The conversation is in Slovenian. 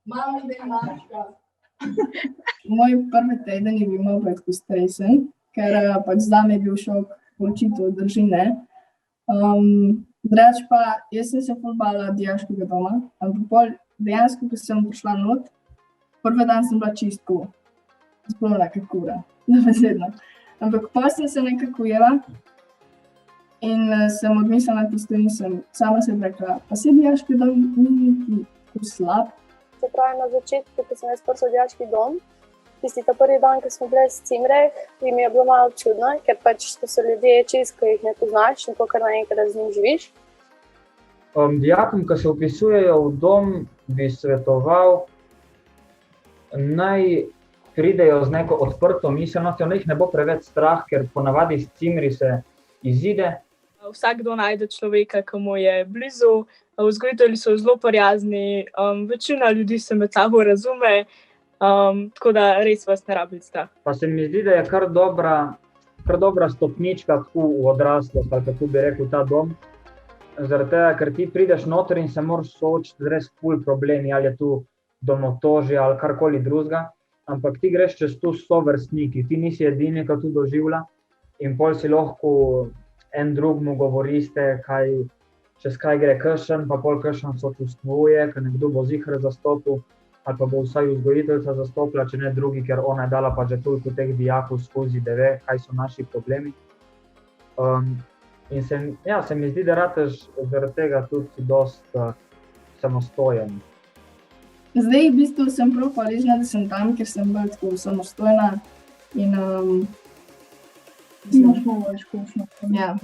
Mama, zdaj mačka. Moj prvi teden je bil malo tako stresen, ker pač zame je bil šok odločitev družine. Drugače pa, jaz sem se ful bala dijaškega doma, ampak pol dejansko, ko sem prišla not, prvi dan sem bila čisto sploh neka kura, dobesedno. Ampak pol sem se nekako ujela in sem odmislila tisto in sem sama sebi rekla, pa se dijaški dom ni tako slab. Se pravi, na začetku, ko sem jaz prišla v dijaški dom, tisti ta prvi dan, ko smo bili s Cimreh, mi je bilo malo čudno, ker pač to so ljudje čisto, ko jih ne poznaš in kar naenkrat z njim živiš. Dijakom, ki se vpisujejo v dom, bi svetoval, naj pridejo z neko odprto miselnostjo, naj jih ne bo preveč strah, ker ponavadi s Cimri se izide. Vsakdo najde človeka, ki mu je blizu, vzgojitelji so zelo prijazni, večina ljudi se med sabo razume, tako da res vas ne rabi strah. Pa se mi zdi, da je kar dobra stopnička v odraslost, ali kako bi rekel, ta dom. Zaradi tega, ker ti prideš noter in se moraš soočiti z res ful problemi, ali je tu domotožje ali karkoli drugega, ampak ti greš čez tu s sovrstniki, ti nisi edini, ki tu doživlja in pol si lahko en drugmu govoriste, čez kaj gre kakšen, pa pol kakšen sočustvuje, ker nekdo bo ziher zastopil, ali pa bo vsaj vzgojiteljica zastopila, če ne drugi, ker ona je dala pa že toliko teh dijakov skozi, da ve, kaj so naši problemi. In se mi zdi, da rateš zaradi tega tudi dosti samostojen. Zdaj v bistvu sem prav hvaležna, da sem tam, ker sem bolj tako samostojna in Imaš malo izkušnjo. ja.